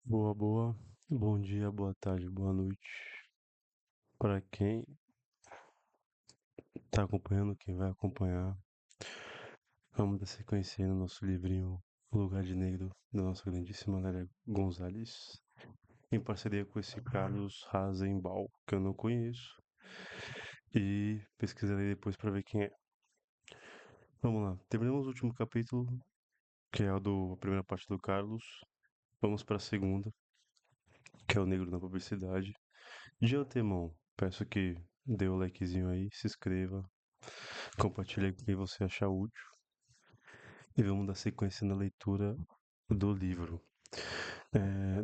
Boa, boa. Bom dia, boa tarde, boa noite. Para quem tá acompanhando, quem vai acompanhar, vamos dar sequência aí no nosso livrinho O Lugar de Negro, da nossa grandíssima Lélia Gonzalez, em parceria com esse Carlos Razenbaum, que eu não conheço, e pesquisarei depois para ver quem é. Vamos lá, terminamos o último capítulo, que é o a primeira parte do Carlos. Vamos para a segunda, que é o Negro na Publicidade. De antemão, peço que dê o likezinho aí, se inscreva, compartilhe com quem você achar útil e vamos dar sequência na leitura do livro.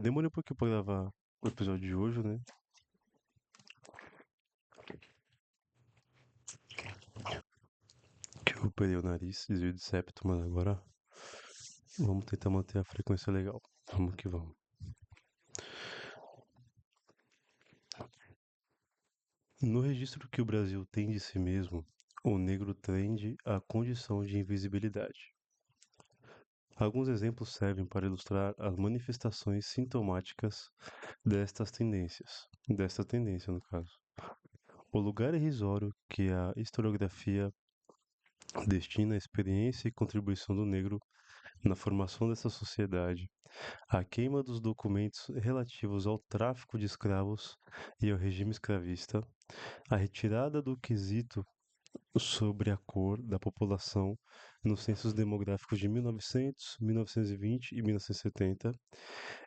Demorei um pouquinho pra gravar o episódio de hoje, né? Que eu operei o nariz, desvio de septo, mas agora vamos tentar manter a frequência legal. Vamos que vamos. No registro que o Brasil tem de si mesmo, o negro tende à condição de invisibilidade. Alguns exemplos servem para ilustrar as manifestações sintomáticas desta tendência no caso. O lugar irrisório que a historiografia destina a experiência e contribuição do negro na formação dessa sociedade, a queima dos documentos relativos ao tráfico de escravos e ao regime escravista, a retirada do quesito sobre a cor da população nos censos demográficos de 1900, 1920 e 1970,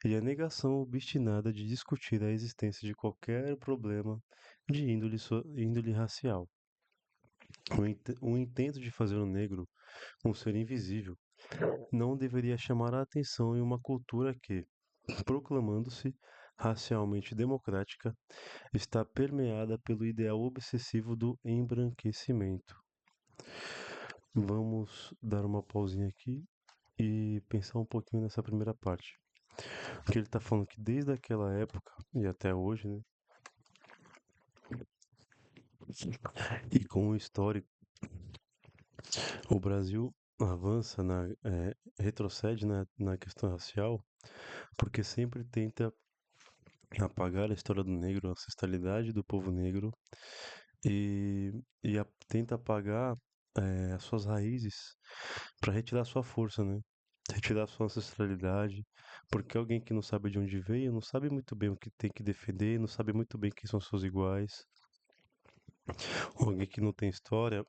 e a negação obstinada de discutir a existência de qualquer problema de índole racial. O intento de fazer o negro um ser invisível não deveria chamar a atenção em uma cultura que, proclamando-se racialmente democrática, está permeada pelo ideal obsessivo do embranquecimento. Vamos dar uma pausinha aqui e pensar um pouquinho nessa primeira parte. Porque ele está falando que desde aquela época e até hoje, né, e com o histórico, o Brasil avança, retrocede na questão racial, porque sempre tenta apagar a história do negro, a ancestralidade do povo negro tenta apagar as suas raízes para retirar sua força, né? Retirar sua ancestralidade, porque alguém que não sabe de onde veio, não sabe muito bem o que tem que defender, não sabe muito bem quem são seus iguais. Ou alguém que não tem história,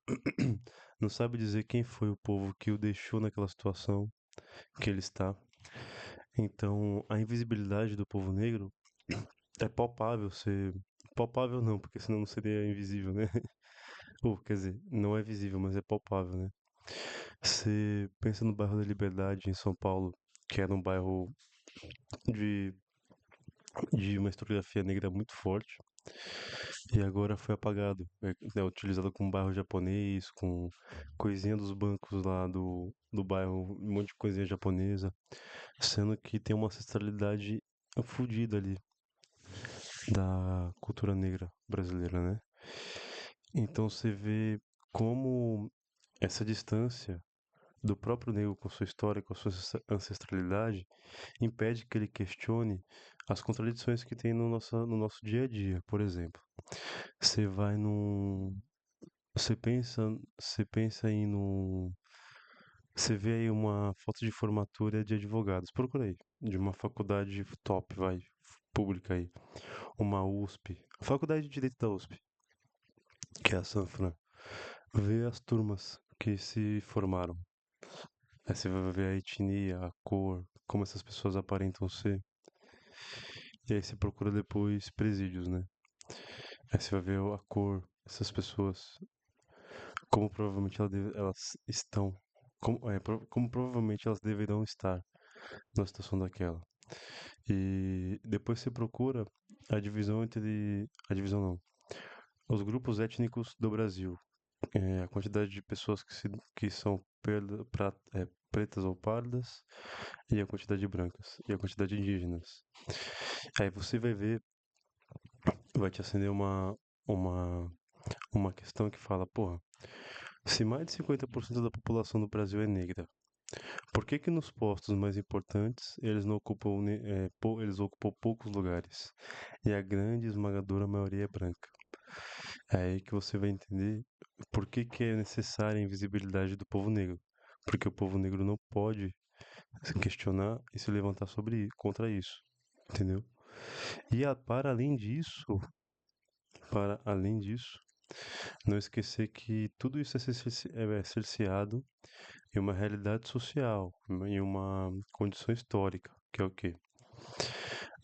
não sabe dizer quem foi o povo que o deixou naquela situação que ele está. Então, a invisibilidade do povo negro é palpável ser. Palpável não, porque senão não seria invisível, né? Ou, quer dizer, não é visível, mas é palpável, né? Você pensa no bairro da Liberdade, em São Paulo, que era um bairro de, de uma historiografia negra muito forte, e agora foi apagado. É utilizado como bairro japonês, com coisinha dos bancos lá do bairro, um monte de coisinha japonesa, sendo que tem uma ancestralidade fodida ali da cultura negra brasileira, né? Então você vê como essa distância do próprio negro com sua história, com sua ancestralidade, impede que ele questione as contradições que tem no nosso dia a dia. Por exemplo, você vai num. Você pensa em num. Você vê aí uma foto de formatura de advogados, procura aí, de uma faculdade top, vai, pública aí, uma USP, a Faculdade de Direito da USP, que é a Sanfran. Vê as turmas que se formaram. Aí você vai ver a etnia, a cor, como essas pessoas aparentam ser. E aí você procura depois presídios, né? Aí você vai ver a cor, essas pessoas, como provavelmente elas estão, como provavelmente elas deverão estar na situação daquela. E depois você procura a divisão entre. A divisão não. Os grupos étnicos do Brasil. A quantidade de pessoas que são pretas ou pardas e a quantidade de brancas e a quantidade de indígenas. Aí você vai ver, vai te acender uma, uma questão que fala, porra, se mais de 50% da população do Brasil é negra, Por que que nos postos mais importantes eles não ocupam, eles ocupam poucos lugares? E a grande esmagadora maioria é branca. É aí que você vai entender por que que é necessária a invisibilidade do povo negro. Porque o povo negro não pode se questionar e se levantar contra isso, entendeu? Para além disso, não esquecer que tudo isso é cerceado em uma realidade social, em uma condição histórica, que é o quê?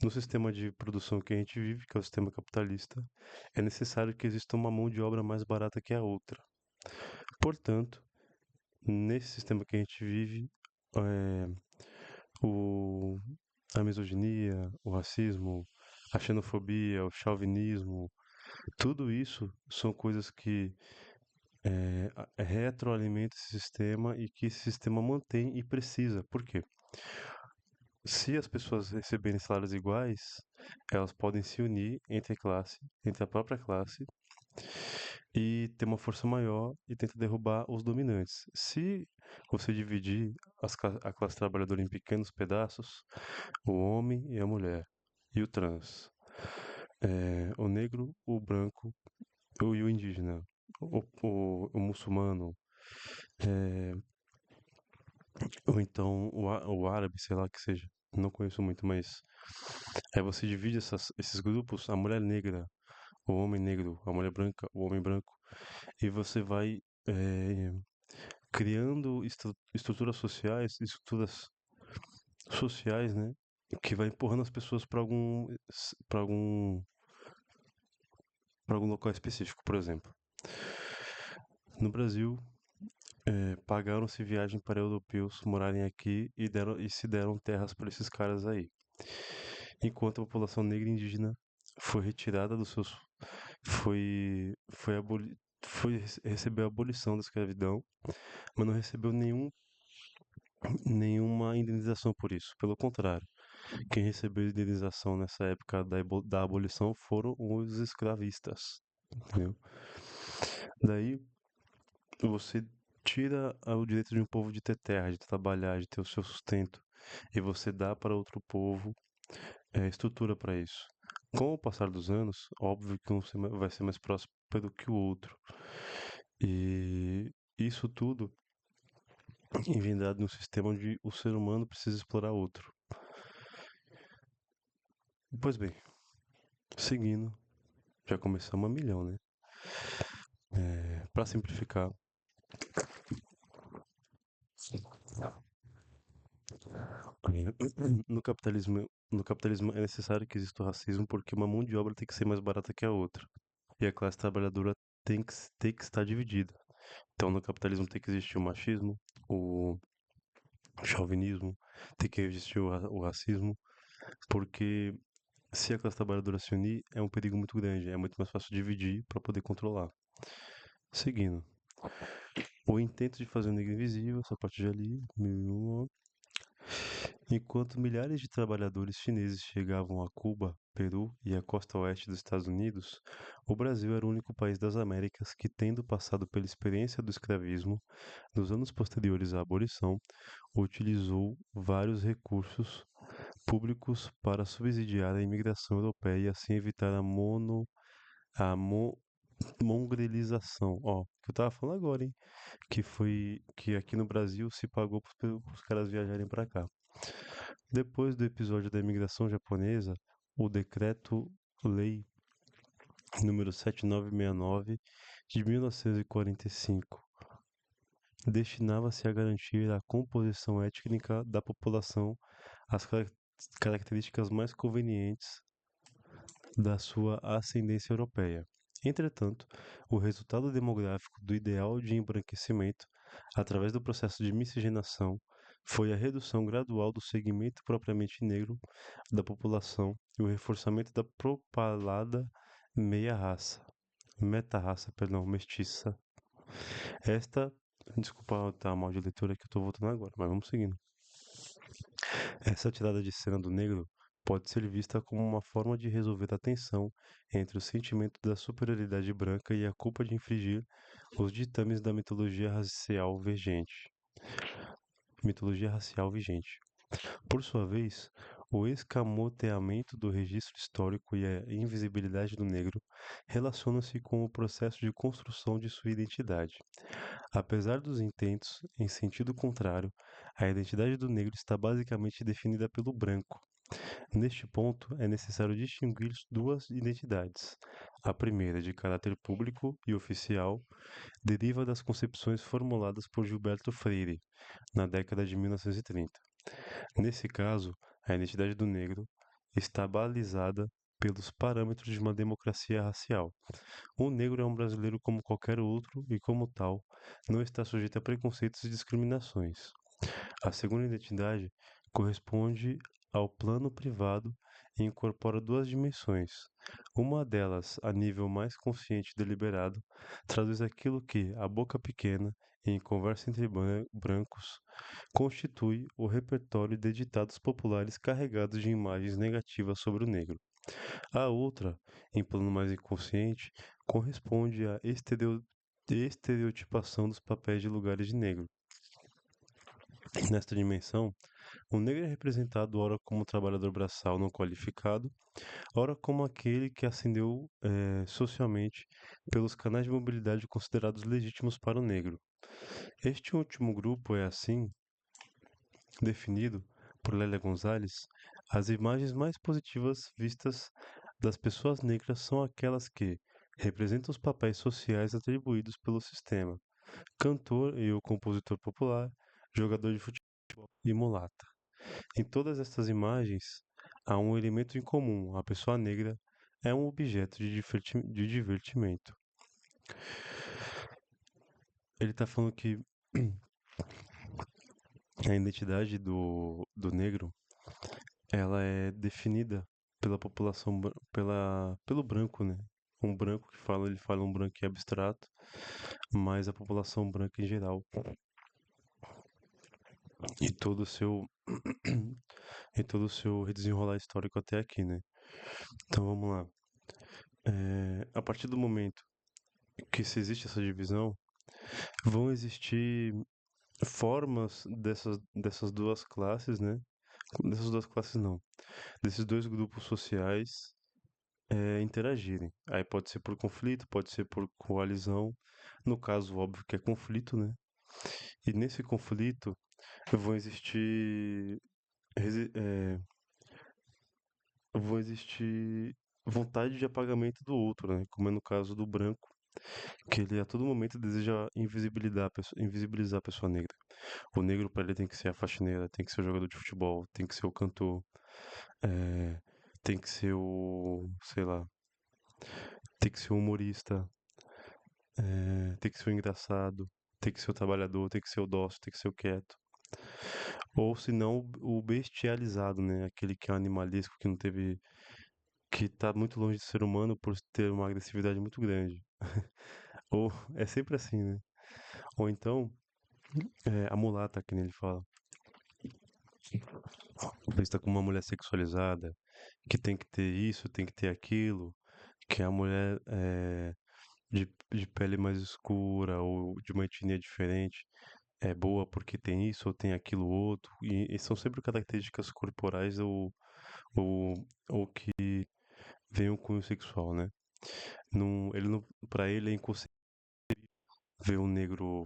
No sistema de produção que a gente vive, que é o sistema capitalista, é necessário que exista uma mão de obra mais barata que a outra. Portanto, nesse sistema que a gente vive, é, o, a misoginia, o racismo, a xenofobia, o chauvinismo, tudo isso são coisas que retroalimentam esse sistema e que esse sistema mantém e precisa. Por quê? Se as pessoas receberem salários iguais, elas podem se unir entre a própria classe, e ter uma força maior e tentar derrubar os dominantes. Se você dividir a classe trabalhadora em pequenos pedaços, o homem e a mulher, e o trans, o negro, o branco e o indígena, o muçulmano, é, ou então o árabe, sei lá que seja. Não conheço muito, mas você divide esses grupos, a mulher negra, o homem negro, a mulher branca, o homem branco, e você vai é, criando estruturas sociais, né, que vai empurrando as pessoas para algum para algum local específico, por exemplo. No Brasil, pagaram-se viagem para europeus morarem aqui e se deram terras para esses caras aí. Enquanto a população negra e indígena foi retirada dos seus foi aboli, recebeu a abolição da escravidão, mas não recebeu nenhuma indenização por isso. Pelo contrário, quem recebeu indenização nessa época da abolição foram os escravistas, entendeu? Daí você tira o direito de um povo de ter terra, de trabalhar, de ter o seu sustento, e você dá para outro povo estrutura para isso. Com o passar dos anos, óbvio que vai ser mais próspero que o outro. E isso tudo engendrado num sistema onde o ser humano precisa explorar outro. Pois bem, seguindo, já começamos a milhão, né? Para simplificar, no capitalismo é necessário que exista o racismo porque uma mão de obra tem que ser mais barata que a outra. E a classe trabalhadora tem que estar dividida. Então, no capitalismo tem que existir o machismo, o chauvinismo, tem que existir o racismo, porque se a classe trabalhadora se unir, é um perigo muito grande, é muito mais fácil dividir para poder controlar. Seguindo, o intento de fazer o negro invisível, essa parte de ali, enquanto milhares de trabalhadores chineses chegavam a Cuba, Peru e a costa oeste dos Estados Unidos, o Brasil era o único país das Américas que, tendo passado pela experiência do escravismo, nos anos posteriores à abolição, utilizou vários recursos públicos para subsidiar a imigração europeia e assim evitar a mongrelização. Ó, que eu tava falando agora, hein? Que foi que aqui no Brasil se pagou para os caras viajarem para cá. Depois do episódio da imigração japonesa, o Decreto-Lei número 7969 de 1945 destinava-se a garantir a composição étnica da população, as características mais convenientes da sua ascendência europeia. Entretanto, o resultado demográfico do ideal de embranquecimento, através do processo de miscigenação, foi a redução gradual do segmento propriamente negro da população e o reforçamento da propalada meia-raça, meta-raça, perdão, mestiça. Esta, desculpa tá mal de leitura que eu estou voltando agora, mas vamos seguindo. Essa tirada de cena do negro pode ser vista como uma forma de resolver a tensão entre o sentimento da superioridade branca e a culpa de infringir os ditames da mitologia racial vigente. mitologia racial vigente. Por sua vez, o escamoteamento do registro histórico e a invisibilidade do negro relacionam-se com o processo de construção de sua identidade. Apesar dos intentos em sentido contrário, a identidade do negro está basicamente definida pelo branco. Neste ponto, é necessário distinguir duas identidades. A primeira, de caráter público e oficial, deriva das concepções formuladas por Gilberto Freire na década de 1930. Nesse caso, a identidade do negro está balizada pelos parâmetros de uma democracia racial. O negro é um brasileiro como qualquer outro e, como tal, não está sujeito a preconceitos e discriminações. A segunda identidade corresponde ao plano privado e incorpora duas dimensões. Uma delas, a nível mais consciente e deliberado, traduz aquilo que, a boca pequena, em conversa entre brancos, constitui o repertório de ditados populares carregados de imagens negativas sobre o negro. A outra, em plano mais inconsciente, corresponde à estereotipação dos papéis de lugares de negro. Nesta dimensão, o negro é representado ora como trabalhador braçal não qualificado, ora como aquele que ascendeu socialmente pelos canais de mobilidade considerados legítimos para o negro. Este último grupo é, assim, definido por Lélia Gonzalez, as imagens mais positivas vistas das pessoas negras são aquelas que representam os papéis sociais atribuídos pelo sistema: cantor e o compositor popular, jogador de futebol e mulata. Em todas estas imagens, há um elemento em comum: a pessoa negra é um objeto de divertimento. Ele está falando que a identidade do negro ela é definida pela população, pelo branco, né? Um branco que fala, ele fala um branco que é abstrato, mas a população branca em geral e todo o seu e todo o seu desenrolar histórico até aqui, né? Então vamos lá. A partir do momento que se existe essa divisão, vão existir formas dessas duas classes, né? Dessas duas classes não, desses dois grupos sociais interagirem. Aí pode ser por conflito, pode ser por coalizão. No caso, óbvio que é conflito, né? E nesse conflito vão existir, resi- é, vão existir vontade de apagamento do outro, né? Como é no caso do branco, que ele a todo momento deseja invisibilizar a pessoa negra. O negro para ele tem que ser a faxineira, tem que ser o jogador de futebol, tem que ser o cantor, é, tem que ser o, sei lá, tem que ser o humorista, tem que ser o engraçado, tem que ser o trabalhador, tem que ser o dócil, tem que ser o quieto. Ou se não, o bestializado, né? Aquele que é um animalesco, que não teve. Que tá muito longe do ser humano por ter uma agressividade muito grande. Ou é sempre assim, né? Ou então, a mulata, que nem ele fala. Vista como uma mulher sexualizada, que tem que ter isso, tem que ter aquilo, que a mulher de pele mais escura ou de uma etnia diferente é boa porque tem isso ou tem aquilo outro, e são sempre características corporais ou que vem o cunho sexual, né? Não, ele não, para ele é inconcebivelmente ver um negro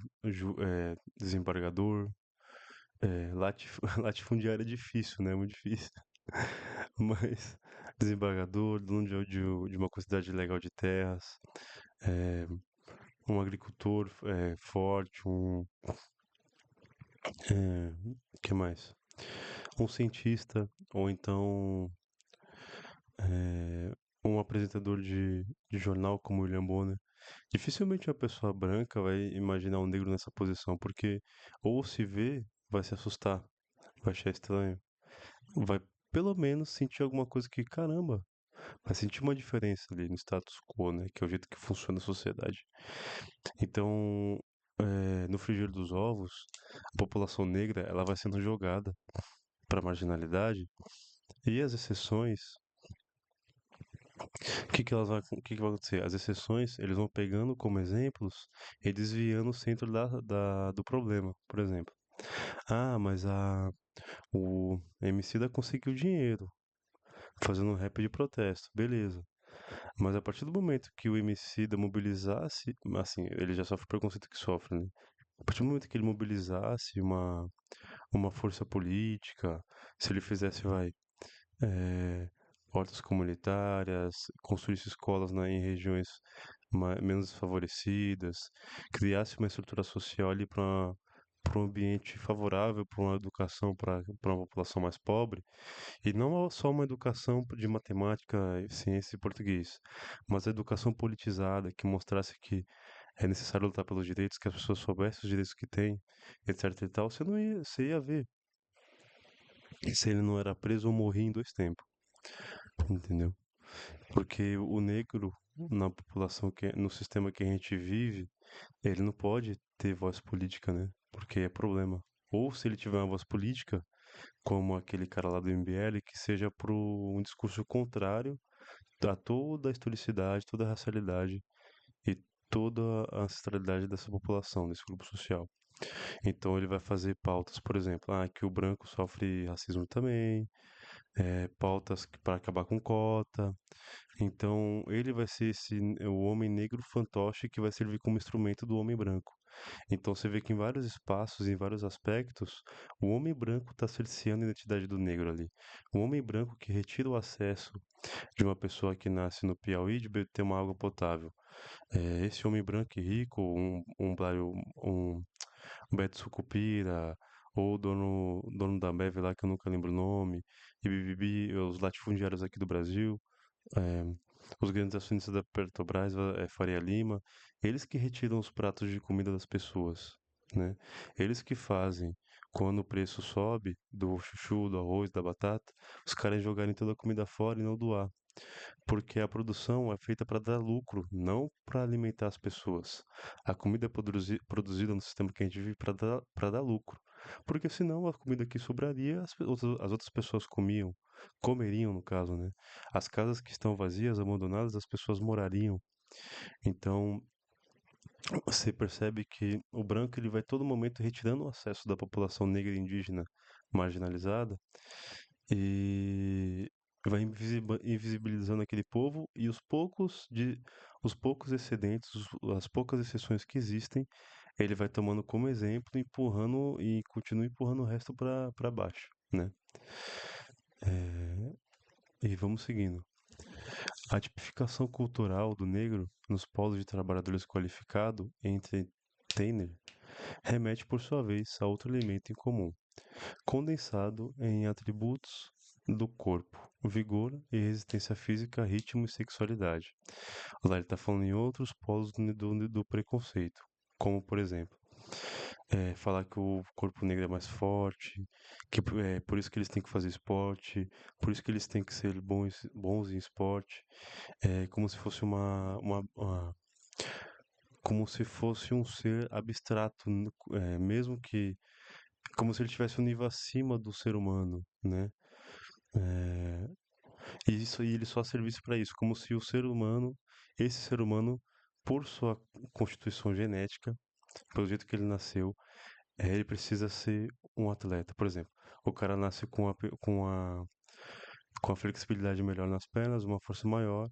desembargador, latifundiário é difícil, né? É muito difícil. Mas desembargador, dono de uma quantidade legal de terras, é, um agricultor forte, que mais? Um cientista, ou então um apresentador de jornal como William Bonner. Dificilmente uma pessoa branca vai imaginar um negro nessa posição, porque ou se vê, vai se assustar, vai achar estranho, vai pelo menos sentir alguma coisa que, caramba, vai sentir uma diferença ali no status quo, né? Que é o jeito que funciona a sociedade. Então, no frigir dos ovos, a população negra ela vai sendo jogada para a marginalidade e as exceções, o que que vai acontecer? As exceções, eles vão pegando como exemplos e desviando o centro do problema, por exemplo. Ah, mas o Emicida conseguiu dinheiro fazendo um rap de protesto, beleza. Mas a partir do momento que o Emicida mobilizasse, assim, ele já sofre o preconceito que sofre, né? A partir do momento que ele mobilizasse uma força política, se ele fizesse, vai, eh, hortas comunitárias, construísse escolas em regiões menos desfavorecidas, criasse uma estrutura social ali para um ambiente favorável para uma educação para uma população mais pobre, e não só uma educação de matemática, ciência e português, mas a educação politizada que mostrasse que é necessário lutar pelos direitos, que as pessoas soubessem os direitos que têm, etc e tal, você ia ver se ele não era preso ou morria em dois tempos, entendeu? Porque o negro na população no sistema que a gente vive, ele não pode ter voz política, né? Porque é problema. Ou se ele tiver uma voz política, como aquele cara lá do MBL, que seja pro um discurso contrário a toda a historicidade, toda a racialidade e toda a ancestralidade dessa população, desse grupo social. Então ele vai fazer pautas, por exemplo, que o branco sofre racismo também, pautas para acabar com cota. Então ele vai ser o homem negro fantoche que vai servir como instrumento do homem branco. Então você vê que em vários espaços, em vários aspectos, o homem branco está cerceando a identidade do negro ali. O homem branco que retira o acesso de uma pessoa que nasce no Piauí de ter uma água potável. Esse homem branco e rico, um Beto Sucupira, ou o dono da Ambev lá, que eu nunca lembro o nome, e Bibibi, os latifundiários aqui do Brasil, eh, os grandes acionistas da Petrobras, Faria Lima, eles que retiram os pratos de comida das pessoas, né? Eles que fazem, quando o preço sobe do chuchu, do arroz, da batata, os caras jogarem toda a comida fora e não doar. Porque a produção é feita para dar lucro, não para alimentar as pessoas. A comida é produzida no sistema que a gente vive para dar lucro. Porque senão a comida que sobraria, as outras pessoas comeriam no caso, né? As casas que estão vazias, abandonadas, as pessoas morariam. Então, você percebe que o branco ele vai todo momento retirando o acesso da população negra e indígena marginalizada e vai invisibilizando aquele povo e os poucos excedentes, as poucas exceções que existem, ele vai tomando como exemplo, empurrando e continua empurrando o resto para baixo, né? E vamos seguindo. A tipificação cultural do negro nos polos de trabalhadores qualificado e entertainer remete, por sua vez, a outro elemento em comum, condensado em atributos do corpo, vigor e resistência física, ritmo e sexualidade. Lá ele está falando em outros polos do preconceito, como por exemplo, falar que o corpo negro é mais forte, que é por isso que eles têm que fazer esporte, por isso que eles têm que ser bons em esporte, como se fosse como se fosse um ser abstrato, mesmo que como se ele tivesse um nível acima do ser humano, né? É, e isso aí ele só servisse para isso, como se esse ser humano, por sua constituição genética, pelo jeito que ele nasceu, ele precisa ser um atleta. Por exemplo, o cara nasce com a flexibilidade melhor nas pernas, uma força maior,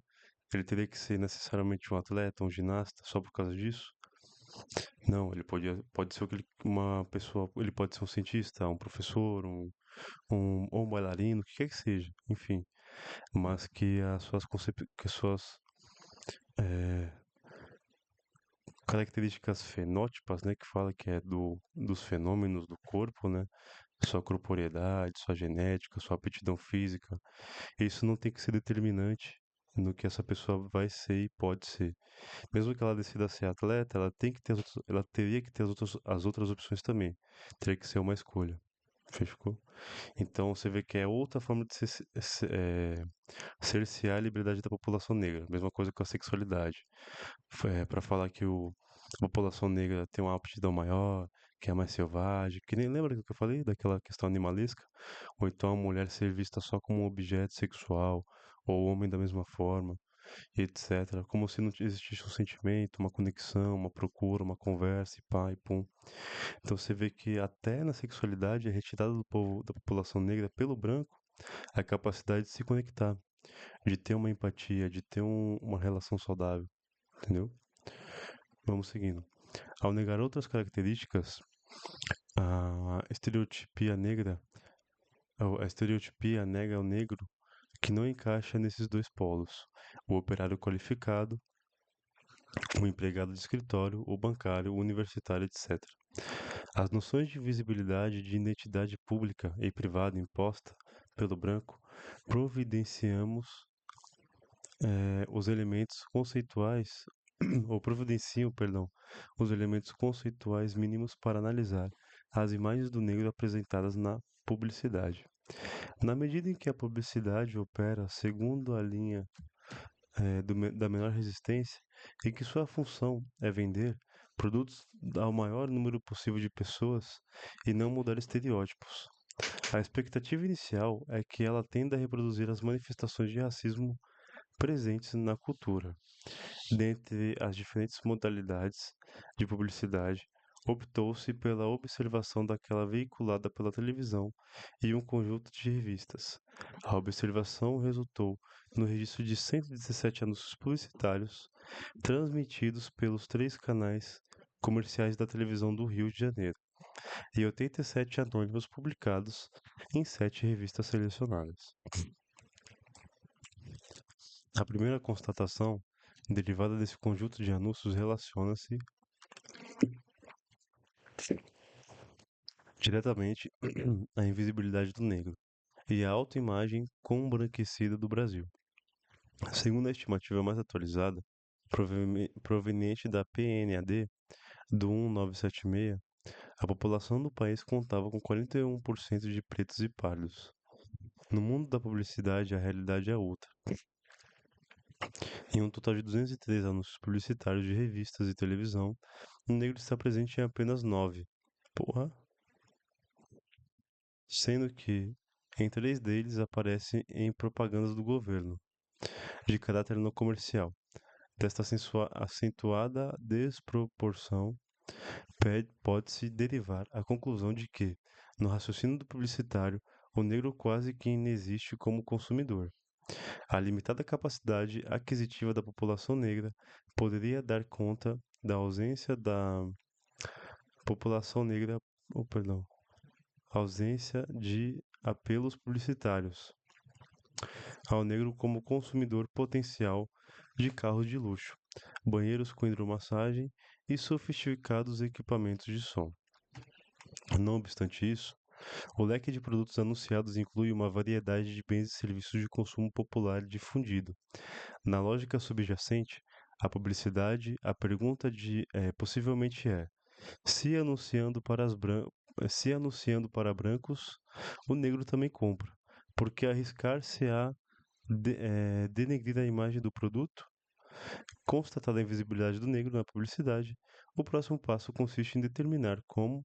ele teria que ser necessariamente um atleta, um ginasta, só por causa disso? Não, pode ser uma pessoa, ele pode ser um cientista, um professor, ou um bailarino, o que quer que seja, enfim, mas que as suas eh, características fenótipas, né, que fala que é dos fenômenos do corpo, né, sua corporeidade, sua genética, sua aptidão física, isso não tem que ser determinante no que essa pessoa vai ser e pode ser. Mesmo que ela decida ser atleta, ela teria que ter as outras opções também. Teria que ser uma escolha. Fechou? Então você vê que é outra forma de cercear a liberdade da população negra. Mesma coisa com a sexualidade. Para falar que a população negra tem uma aptidão maior, que é mais selvagem, que nem lembra do que eu falei daquela questão animalesca? Ou então a mulher ser vista só como um objeto sexual, ou o homem da mesma forma. etc. Como se não existisse um sentimento, uma conexão, uma procura, uma conversa, e pá, e pum. Então você vê que até na sexualidade é retirada do povo, da população negra pelo branco a capacidade de se conectar, de ter uma empatia, de ter uma relação saudável, entendeu? Vamos seguindo. Ao negar outras características, a estereotipia negra, a estereotipia nega o negro que não encaixa nesses dois polos: o operário qualificado, o empregado de escritório, o bancário, o universitário, etc. As noções de visibilidade de identidade pública e privada imposta pelo branco providenciamos os elementos conceituais, ou providenciam, perdão, os elementos conceituais mínimos para analisar as imagens do negro apresentadas na publicidade. Na medida em que a publicidade opera segundo a linha da menor resistência e que sua função é vender produtos ao maior número possível de pessoas e não mudar estereótipos. A expectativa inicial é que ela tenda a reproduzir as manifestações de racismo presentes na cultura. Dentre as diferentes modalidades de publicidade, optou-se pela observação daquela veiculada pela televisão e um conjunto de revistas. A observação resultou no registro de 117 anúncios publicitários transmitidos pelos três canais comerciais da televisão do Rio de Janeiro e 87 anônimos publicados em 7 revistas selecionadas. A primeira constatação, derivada desse conjunto de anúncios, relaciona-se diretamente à invisibilidade do negro e à autoimagem embranquecida do Brasil. Segundo a estimativa mais atualizada, proveniente da PNAD do 1976, a população do país contava com 41% de pretos e pardos. No mundo da publicidade, a realidade é outra. Em um total de 203 anúncios publicitários de revistas e televisão, o negro está presente em apenas 9. Porra! Sendo que em 3 deles aparece em propagandas do governo, de caráter não comercial. Desta acentuada desproporção, pode-se derivar a conclusão de que, no raciocínio do publicitário, o negro quase que inexiste como consumidor. A limitada capacidade aquisitiva da população negra poderia dar conta da ausência da população negra, perdão, ausência de apelos publicitários ao negro como consumidor potencial de carros de luxo, banheiros com hidromassagem e sofisticados equipamentos de som. Não obstante isso, o leque de produtos anunciados inclui uma variedade de bens e serviços de consumo popular e difundido. Na lógica subjacente à publicidade, a pergunta possivelmente é: se anunciando para se anunciando para brancos, o negro também compra. Porque arriscar-se a denegrir a imagem do produto? Constatada a invisibilidade do negro na publicidade, o próximo passo consiste em determinar como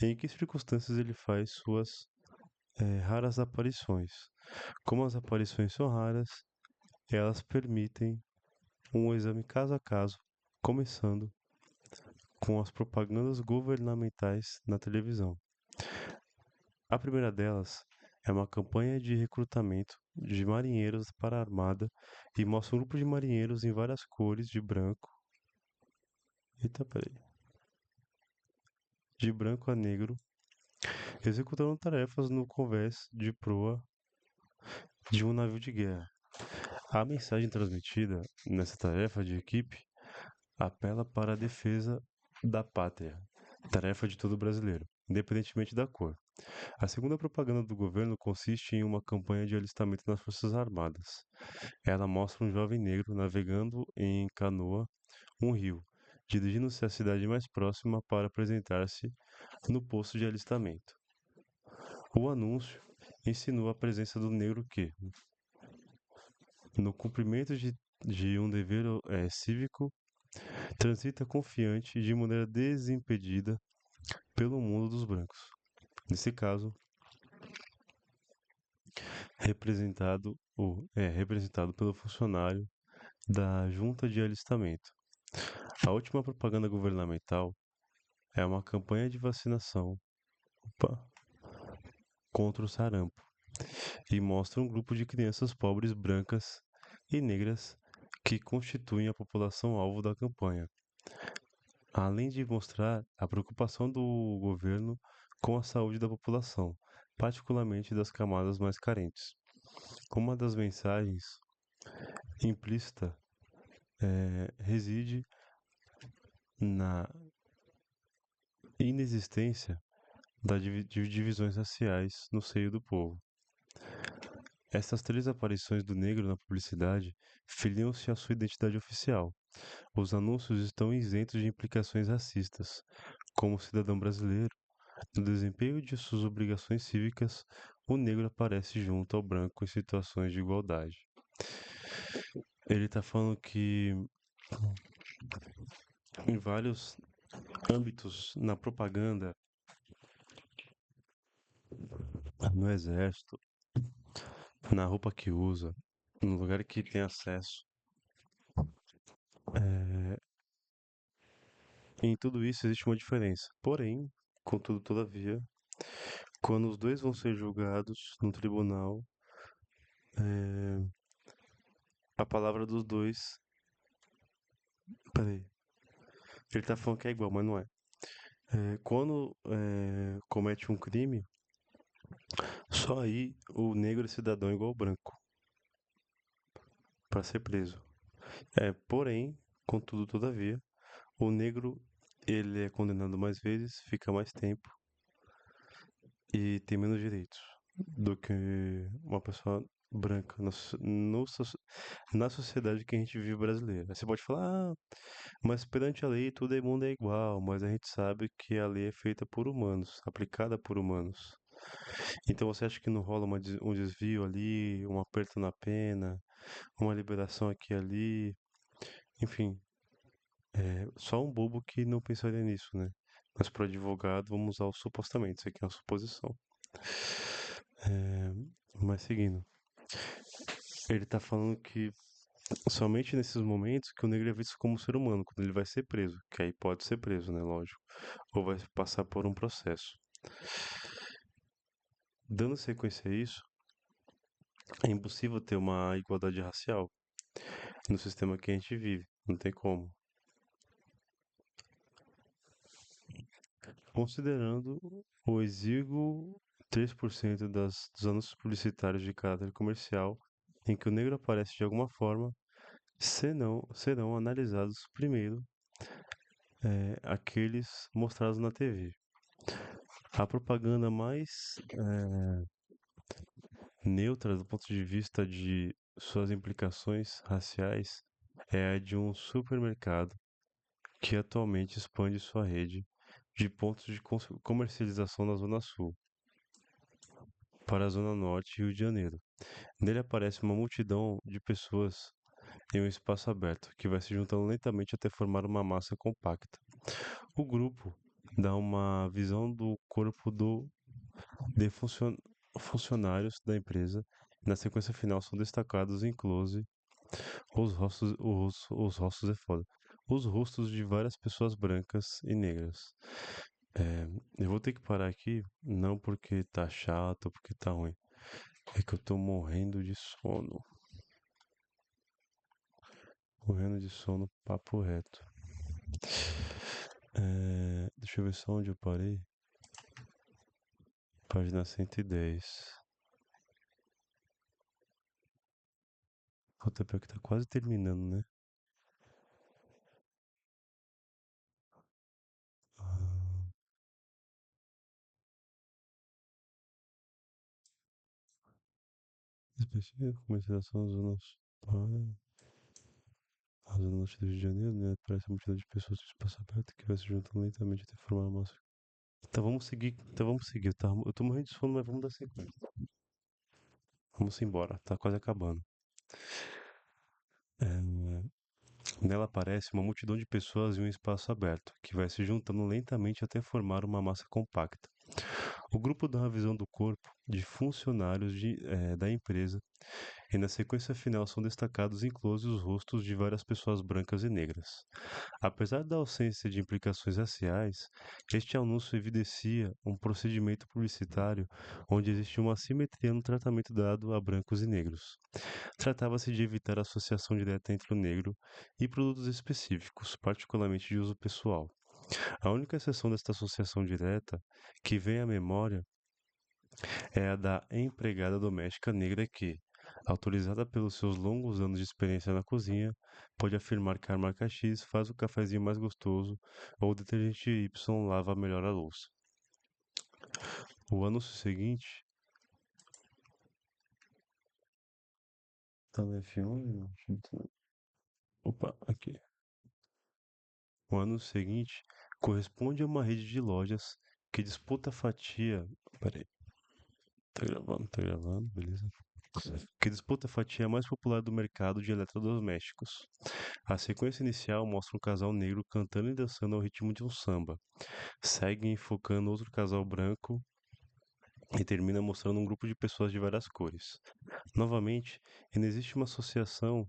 e em que circunstâncias ele faz suas raras aparições. Como as aparições são raras, elas permitem um exame caso a caso, começando com as propagandas governamentais na televisão. A primeira delas é uma campanha de recrutamento de marinheiros para a Armada e mostra um grupo de marinheiros em várias cores de branco. Eita, peraí. De branco a negro, executando tarefas no convés de proa de um navio de guerra. A mensagem transmitida nessa tarefa de equipe apela para a defesa da pátria, tarefa de todo brasileiro, independentemente da cor. A segunda propaganda do governo consiste em uma campanha de alistamento nas Forças Armadas. Ela mostra um jovem negro navegando em canoa um rio, dirigindo-se à cidade mais próxima para apresentar-se no posto de alistamento. O anúncio insinua a presença do negro que, no cumprimento de um dever cívico, transita confiante e de maneira desimpedida pelo mundo dos brancos. Nesse caso, representado pelo funcionário da Junta de Alistamento. A última propaganda governamental é uma campanha de vacinação opa, contra o sarampo e mostra um grupo de crianças pobres brancas e negras que constituem a população alvo da campanha, além de mostrar a preocupação do governo com a saúde da população, particularmente das camadas mais carentes. Uma das mensagens implícita reside na inexistência de divisões raciais no seio do povo. Essas três aparições do negro na publicidade filiam-se à sua identidade oficial. Os anúncios estão isentos de implicações racistas. Como cidadão brasileiro, no desempenho de suas obrigações cívicas, o negro aparece junto ao branco em situações de igualdade. Ele está falando que em vários âmbitos, na propaganda, no exército, na roupa que usa, no lugar que tem acesso, é, em tudo isso existe uma diferença. Porém, contudo, todavia, quando os dois vão ser julgados no tribunal, é, a palavra dos dois. Peraí. Ele tá falando que é igual, mas não é. Quando comete um crime, só aí o negro é cidadão igual ao branco para ser preso. Porém, contudo, todavia, o negro ele é condenado mais vezes, fica mais tempo e tem menos direitos do que uma pessoa branca na sociedade que a gente vive brasileira. Aí você pode falar, mas perante a lei todo mundo é igual, mas a gente sabe que a lei é feita por humanos, aplicada por humanos. Então você acha que não rola um desvio ali, um aperto na pena, uma liberação aqui e ali, enfim, só um bobo que não pensaria nisso, né? Mas para o advogado, vamos usar o supostamente, isso aqui é uma suposição. É, mas seguindo, ele tá falando que somente nesses momentos que o negro é visto como ser humano, quando ele vai ser preso, que aí pode ser preso, né? Lógico, ou vai passar por um processo. Dando sequência a isso, é impossível ter uma igualdade racial no sistema que a gente vive, não tem como. Considerando o exíguo 3% dos anúncios publicitários de caráter comercial em que o negro aparece de alguma forma, serão analisados primeiro aqueles mostrados na TV. A propaganda mais neutra do ponto de vista de suas implicações raciais é a de um supermercado que atualmente expande sua rede de pontos de comercialização na Zona Sul para a Zona Norte e Rio de Janeiro. Nele aparece uma multidão de pessoas em um espaço aberto, que vai se juntando lentamente até formar uma massa compacta. O grupo dá uma visão do corpo de funcionários da empresa. Na sequência final são destacados em close os rostos é foda. Os rostos de várias pessoas brancas e negras. Eu vou ter que parar aqui, não porque tá chato ou porque tá ruim. É que eu tô morrendo de sono. Morrendo de sono, papo reto. Deixa eu ver só onde eu parei. Página 110. Puta, pior que tá quase terminando, né? Ah, específico, comercialização das zonas para a zona norte do Rio de Janeiro, né? Parece uma multidão de pessoas de espaço aberto que vai se juntando lentamente até formar uma massa. Então vamos seguir, Eu tô morrendo de sono, mas vamos dar sequência. Vamos embora, tá quase acabando. É, Nela aparece uma multidão de pessoas em um espaço aberto, que vai se juntando lentamente até formar uma massa compacta. O grupo dá uma visão do corpo de funcionários da empresa e na sequência final são destacados em close os rostos de várias pessoas brancas e negras. Apesar da ausência de implicações raciais, este anúncio evidencia um procedimento publicitário onde existe uma assimetria no tratamento dado a brancos e negros. Tratava-se de evitar a associação direta entre o negro e produtos específicos, particularmente de uso pessoal. A única exceção desta associação direta que vem à memória é a da empregada doméstica negra que, autorizada pelos seus longos anos de experiência na cozinha, pode afirmar que a marca X faz o cafezinho mais gostoso ou o detergente Y lava melhor a louça. O anúncio seguinte. Tá no F1? Opa, aqui. O anúncio seguinte corresponde a uma rede de lojas que disputa a fatia. Peraí, tá gravando, beleza. Que disputa a fatia mais popular do mercado de eletrodomésticos. A sequência inicial mostra um casal negro cantando e dançando ao ritmo de um samba. Segue enfocando outro casal branco e termina mostrando um grupo de pessoas de várias cores. Novamente, ainda existe uma associação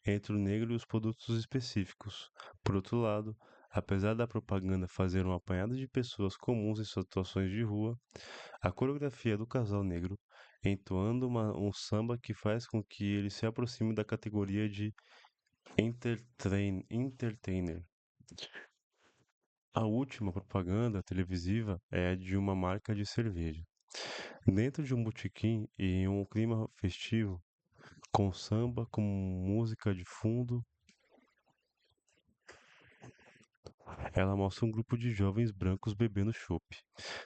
entre o negro e os produtos específicos. Por outro lado, apesar da propaganda fazer um apanhado de pessoas comuns em situações de rua, a coreografia do casal negro entoando um samba que faz com que ele se aproxime da categoria de entertainer. A última propaganda televisiva é a de uma marca de cerveja. Dentro de um botequim e em um clima festivo, com samba, com música de fundo, ela mostra um grupo de jovens brancos bebendo chopp.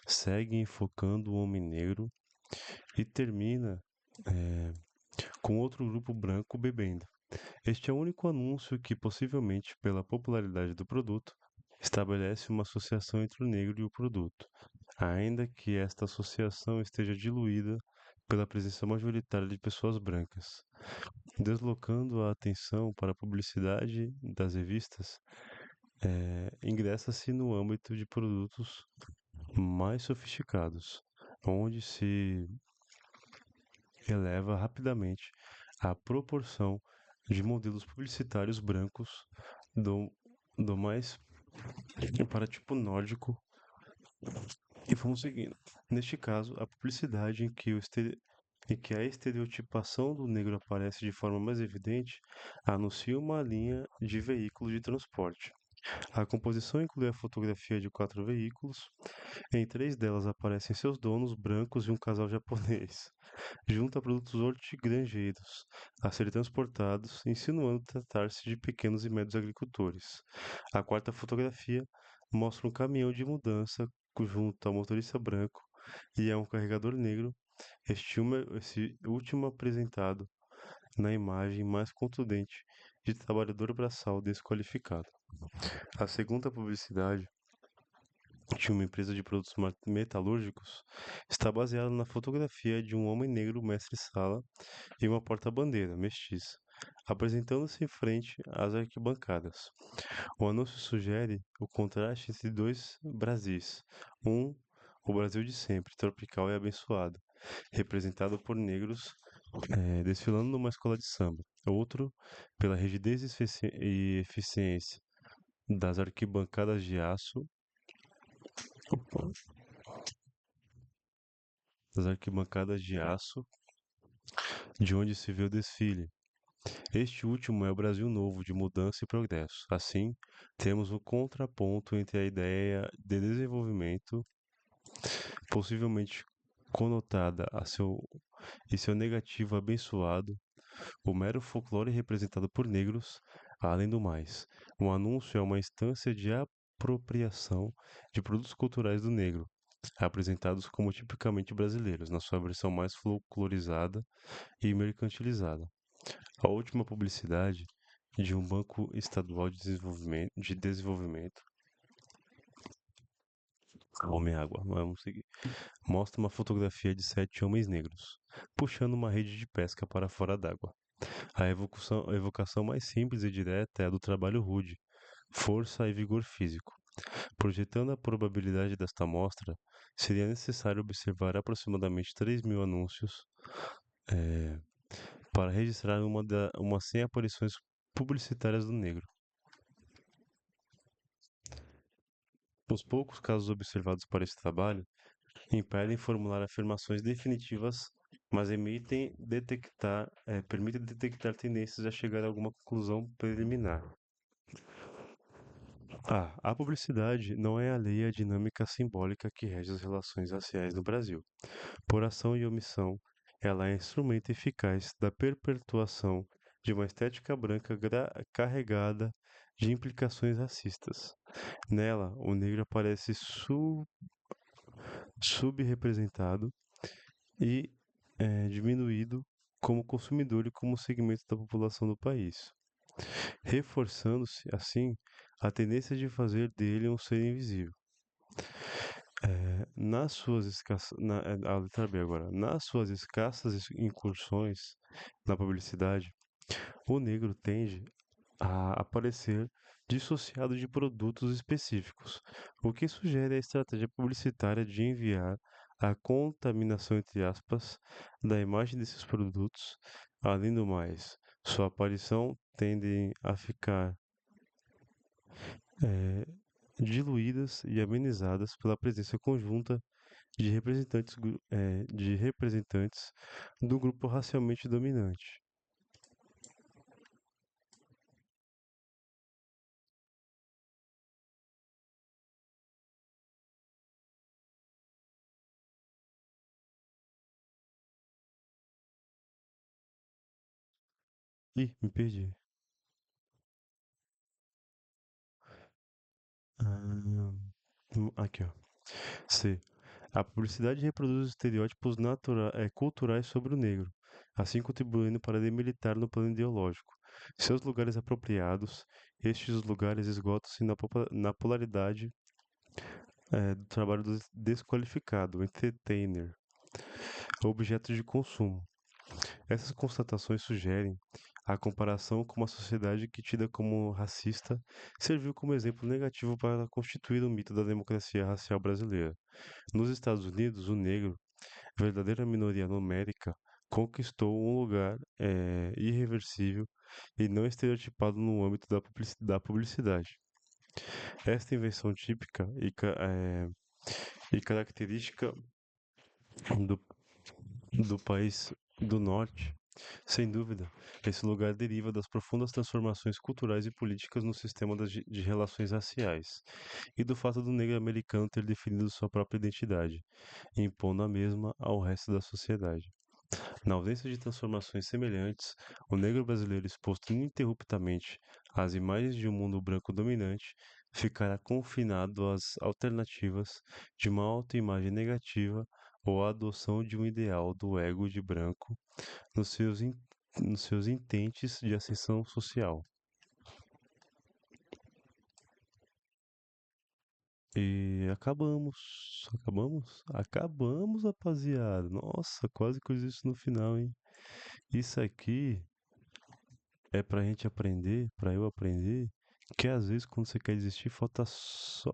Segue enfocando o homem negro e termina com outro grupo branco bebendo. Este é o único anúncio que, possivelmente pela popularidade do produto, estabelece uma associação entre o negro e o produto, ainda que esta associação esteja diluída pela presença majoritária de pessoas brancas. Deslocando a atenção para a publicidade das revistas, ingressa-se no âmbito de produtos mais sofisticados, onde se eleva rapidamente a proporção de modelos publicitários brancos do, do mais para tipo nórdico e vamos seguindo. Neste caso, a publicidade em que a estereotipação do negro aparece de forma mais evidente anuncia uma linha de veículos de transporte. A composição inclui a fotografia de 4 veículos. Em 3 delas aparecem seus donos brancos e um casal japonês, junto a produtos hortigranjeiros a serem transportados, insinuando tratar-se de pequenos e médios agricultores. A quarta fotografia mostra um caminhão de mudança junto ao motorista branco e a um carregador negro, esse último apresentado na imagem mais contundente de trabalhador braçal desqualificado. A segunda publicidade de uma empresa de produtos metalúrgicos está baseada na fotografia de um homem negro mestre-sala e uma porta-bandeira mestiça, apresentando-se em frente às arquibancadas. O anúncio sugere o contraste entre dois Brasis. Um, o Brasil de sempre, tropical e abençoado, representado por negros desfilando numa escola de samba. Outro, pela rigidez e eficiência das arquibancadas de aço, das arquibancadas de aço, de onde se vê o desfile. Este último é o Brasil novo, de mudança e progresso. Assim, temos um contraponto entre a ideia de desenvolvimento, possivelmente conotada e seu negativo abençoado, o mero folclore representado por negros, além do mais. Um anúncio é uma instância de apropriação de produtos culturais do negro, apresentados como tipicamente brasileiros, na sua versão mais folclorizada e mercantilizada. A última publicidade de um banco estadual de desenvolvimento. Homem água, vamos seguir. Mostra uma fotografia de 7 homens negros, puxando uma rede de pesca para fora d'água. A evocação mais simples e direta é a do trabalho rude, força e vigor físico. Projetando a probabilidade desta amostra, seria necessário observar aproximadamente 3.000 anúncios para registrar umas 100 aparições publicitárias do negro. Os poucos casos observados para esse trabalho impedem formular afirmações definitivas, mas permitem detectar tendências a chegar a alguma conclusão preliminar. A publicidade não é alheia à dinâmica simbólica que rege as relações raciais no Brasil. Por ação e omissão, ela é instrumento eficaz da perpetuação de uma estética branca carregada de implicações racistas. Nela, o negro aparece subrepresentado e diminuído como consumidor e como segmento da população do país, reforçando-se, assim, a tendência de fazer dele um ser invisível. A letra B agora. Nas suas escassas incursões na publicidade, o negro tende a aparecer dissociado de produtos específicos, o que sugere a estratégia publicitária de enviar a contaminação, entre aspas, da imagem desses produtos. Além do mais, sua aparição tende a ficar eh, diluídas e amenizadas pela presença conjunta de representantes do grupo racialmente dominante. Ih, me perdi. Aqui, ó. C. A publicidade reproduz estereótipos culturais sobre o negro, assim contribuindo para demilitar no plano ideológico. Seus lugares apropriados, estes lugares esgotam-se na polaridade do trabalho do desqualificado, entertainer, objeto de consumo. Essas constatações sugerem a comparação com uma sociedade que, tida como racista, serviu como exemplo negativo para constituir o mito da democracia racial brasileira. Nos Estados Unidos, o negro, verdadeira minoria numérica, conquistou um lugar irreversível e não estereotipado no âmbito da publicidade. Esta invenção típica e característica do, do país do norte, sem dúvida, esse lugar deriva das profundas transformações culturais e políticas no sistema de relações raciais e do fato do negro americano ter definido sua própria identidade, impondo a mesma ao resto da sociedade. Na ausência de transformações semelhantes, o negro brasileiro exposto ininterruptamente às imagens de um mundo branco dominante ficará confinado às alternativas de uma autoimagem negativa ou à adoção de um ideal do ego de branco nos nos seus intentes de ascensão social. E acabamos. Acabamos? Acabamos, rapaziada. Nossa, quase que eu disse isso no final, hein? Isso aqui é pra gente aprender, pra eu aprender, que às vezes quando você quer desistir, falta só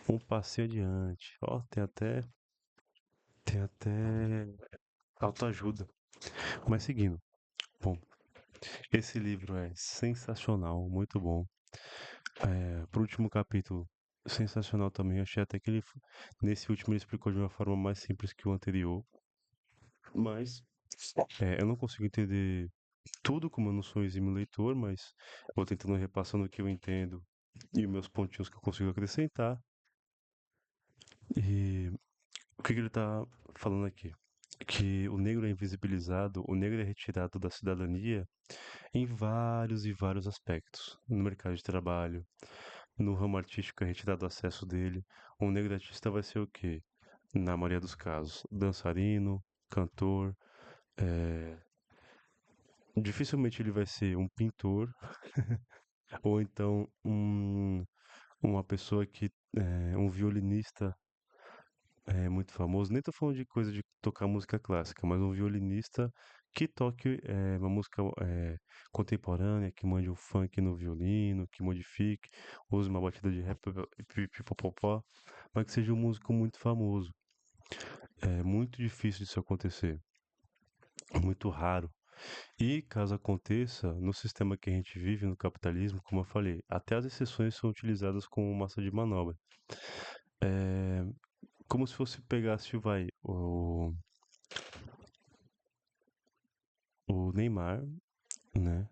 um passinho adiante. Ó, tem até autoajuda. Mas seguindo, bom, esse livro é sensacional, muito bom. Pro último capítulo, sensacional também. Eu achei até que nesse último ele explicou de uma forma mais simples que o anterior. Mas eu não consigo entender tudo, como eu não sou um exímio leitor, mas vou tentando repassando o que eu entendo e os meus pontinhos que eu consigo acrescentar. E o que ele está falando aqui? Que o negro é invisibilizado, o negro é retirado da cidadania em vários e vários aspectos. No mercado de trabalho, no ramo artístico é retirado o acesso dele. Um negro artista vai ser o quê? Na maioria dos casos, dançarino, cantor, é... dificilmente ele vai ser um pintor ou então uma pessoa que um violinista muito famoso. Nem tô falando de coisa de tocar música clássica, mas um violinista que toque uma música contemporânea, que mande um funk no violino, que modifique, use uma batida de rap, pipipopopó, mas que seja um músico muito famoso. É muito difícil disso acontecer. muito raro. E caso aconteça, no sistema que a gente vive, no capitalismo, como eu falei, até as exceções são utilizadas como massa de manobra. É como se fosse pegasse, vai, o Neymar, né?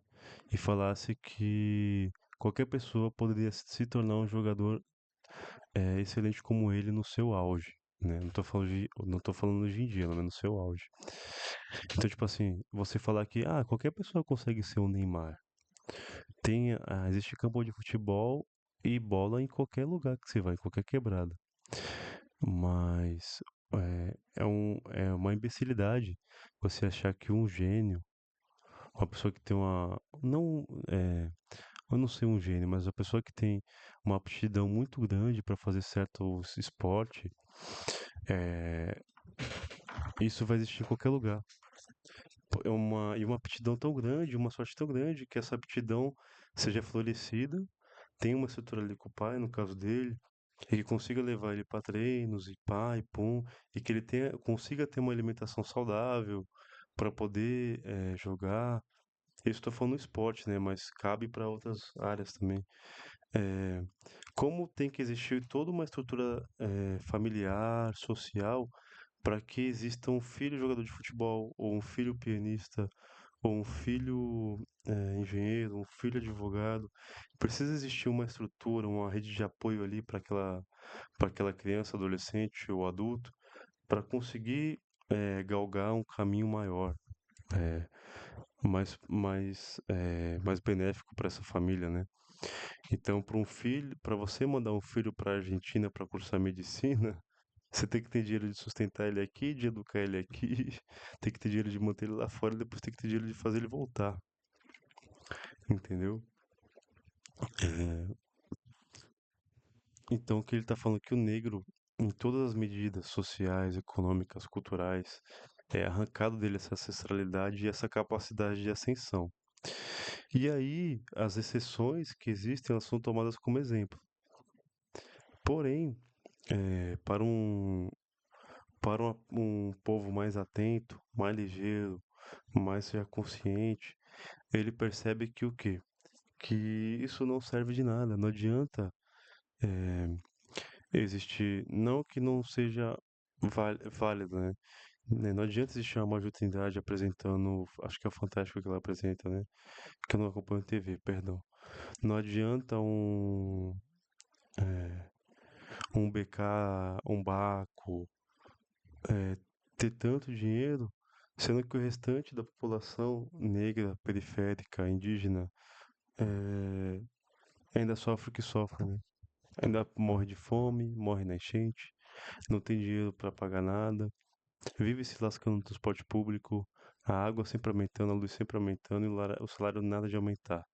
E falasse que qualquer pessoa poderia se tornar um jogador excelente como ele no seu auge. Né? Não tô falando hoje em dia, mas no seu auge. Então, tipo assim, você falar que qualquer pessoa consegue ser um Neymar. Existe campo de futebol e bola em qualquer lugar que você vai, em qualquer quebrada. Mas é uma imbecilidade você achar que um gênio, uma pessoa que tem uma. Não, eu não sei um gênio, mas uma pessoa que tem uma aptidão muito grande para fazer certo esporte, é, isso vai existir em qualquer lugar. E uma aptidão tão grande, uma sorte tão grande, que essa aptidão seja florescida, tenha uma estrutura ali com o pai, no caso dele, e que consiga levar ele para treinos e pá, e pum, e que ele consiga ter uma alimentação saudável para poder jogar. Eu estou falando no esporte, né? Mas cabe para outras áreas também. Eh, como tem que existir toda uma estrutura familiar, social, para que exista um filho jogador de futebol, ou um filho pianista, ou um filho engenheiro, um filho advogado. Precisa existir uma estrutura, uma rede de apoio ali para aquela criança, adolescente ou adulto, para conseguir galgar um caminho maior, eh, mais benéfico para essa família, né? Então, para você mandar um filho para a Argentina para cursar medicina, você tem que ter dinheiro de sustentar ele aqui, de educar ele aqui, tem que ter dinheiro de manter ele lá fora e depois tem que ter dinheiro de fazer ele voltar, entendeu? É, então, o que ele está falando é que o negro, em todas as medidas sociais, econômicas, culturais, é arrancado dele essa ancestralidade e essa capacidade de ascensão. E aí, as exceções que existem, elas são tomadas como exemplo. Porém, para um povo mais atento, mais ligeiro, mais já consciente, ele percebe que o quê? Que isso não serve de nada, não adianta existir, não que não seja válido, né? Não adianta existir uma Majutindade apresentando, acho que é o Fantástico que ela apresenta, né? Que eu não acompanho TV, perdão. Não adianta um BK, um Baco, ter tanto dinheiro, sendo que o restante da população negra, periférica, indígena, eh, ainda sofre o que sofre, né? Ainda morre de fome, morre na enchente, não tem dinheiro para pagar nada, vive se lascando no transporte público, a água sempre aumentando, a luz sempre aumentando e o salário nada de aumentar.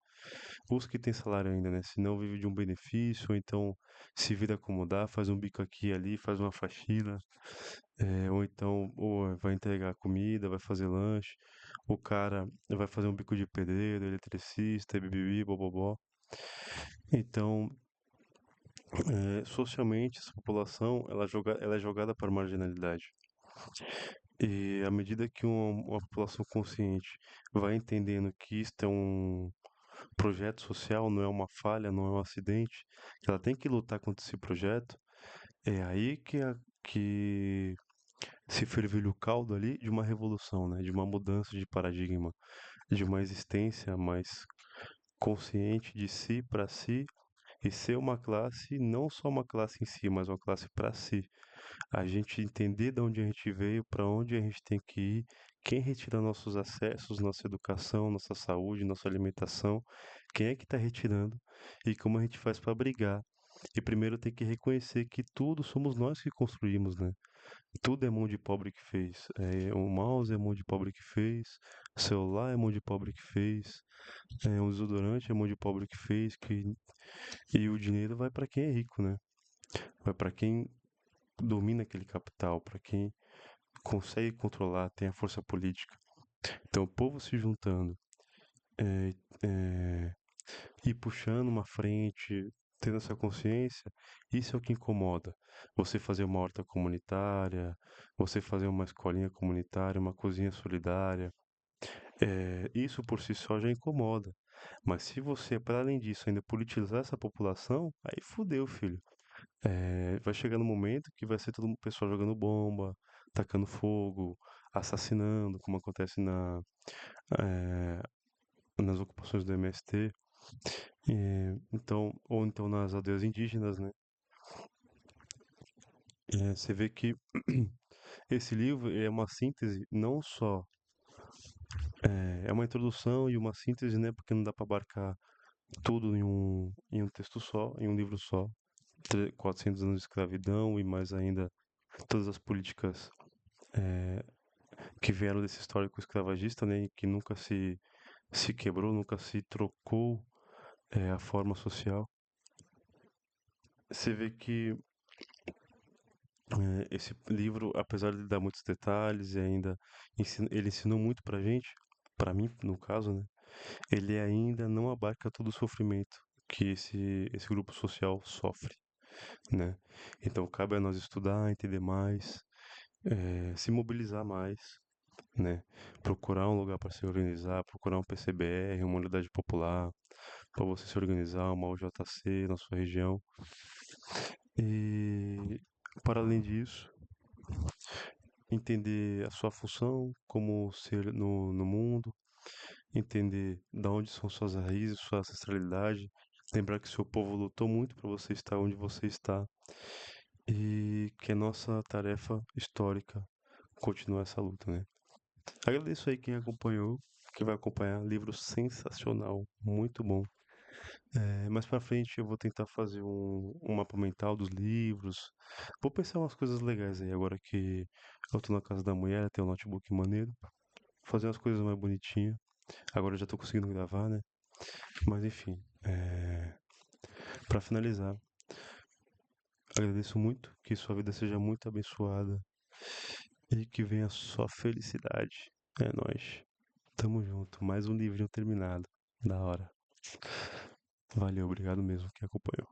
Os que têm salário ainda, né? Se não vive de um benefício, ou então se vira acomodar, faz um bico aqui e ali, faz uma faxina, ou então ou vai entregar comida, vai fazer lanche, o cara vai fazer um bico de pedreiro, eletricista, bibibi, bobobó. Então, socialmente, essa população ela é jogada para a marginalidade. E à medida que uma população consciente vai entendendo que isto é um projeto social, não é uma falha, não é um acidente, que ela tem que lutar contra esse projeto, é aí que se fervilha o caldo ali de uma revolução, né? De uma mudança de paradigma, de uma existência mais consciente de si para si e ser uma classe, não só uma classe em si, mas uma classe para si. A gente entender de onde a gente veio, para onde a gente tem que ir, quem retira nossos acessos, nossa educação, nossa saúde, nossa alimentação, quem é que está retirando e como a gente faz para brigar. E primeiro tem que reconhecer que tudo somos nós que construímos, né? Tudo é mão de pobre que fez. O mouse é mão de pobre que fez, o celular é mão de pobre que fez, o desodorante é mão de pobre que fez, e o dinheiro vai para quem é rico, né? Vai para quem domina aquele capital, para quem consegue controlar, tem a força política. Então, o povo se juntando é, é, e puxando uma frente. tendo essa consciência, isso é o que incomoda. Você fazer uma horta comunitária, você fazer uma escolinha comunitária, uma cozinha solidária, isso por si só já incomoda. Mas se você, para além disso, ainda politizar essa população, aí fudeu, filho. Vai chegar no momento que vai ser todo mundo, pessoal jogando bomba, tacando fogo, assassinando, como acontece eh, nas ocupações do MST. Então, ou então nas aldeias indígenas, né? Você vê que esse livro é uma síntese, não só é uma introdução e uma síntese, né? Porque não dá para abarcar tudo em um texto só, em um livro só. 400 anos de escravidão e mais ainda todas as políticas que vieram desse histórico escravagista, né? E que nunca se quebrou, nunca se trocou a forma social. Você vê que esse livro, apesar de dar muitos detalhes e ainda ele ensinou muito pra gente, pra mim, no caso, né? Ele ainda não abarca todo o sofrimento que esse grupo social sofre, né? Então cabe a nós estudar, entender mais, se mobilizar mais, né? Procurar um lugar para se organizar, procurar um PCBR, uma unidade popular, para você se organizar, uma UJC na sua região. E para além disso, entender a sua função como ser no mundo, entender de onde são suas raízes, sua ancestralidade, lembrar que seu povo lutou muito para você estar onde você está e que é nossa tarefa histórica continuar essa luta, né? Agradeço aí quem acompanhou, quem vai acompanhar, livro sensacional, muito bom. Mais pra frente eu vou tentar fazer um mapa mental dos livros. Vou pensar umas coisas legais aí, agora que eu tô na casa da mulher, tem um notebook maneiro. Fazer umas coisas mais bonitinhas. Agora eu já tô conseguindo gravar, né? Mas enfim, pra finalizar, agradeço muito, que sua vida seja muito abençoada e que venha só felicidade. É nóis. Tamo junto. Mais um livrinho terminado. Da hora. Valeu, obrigado mesmo que acompanhou.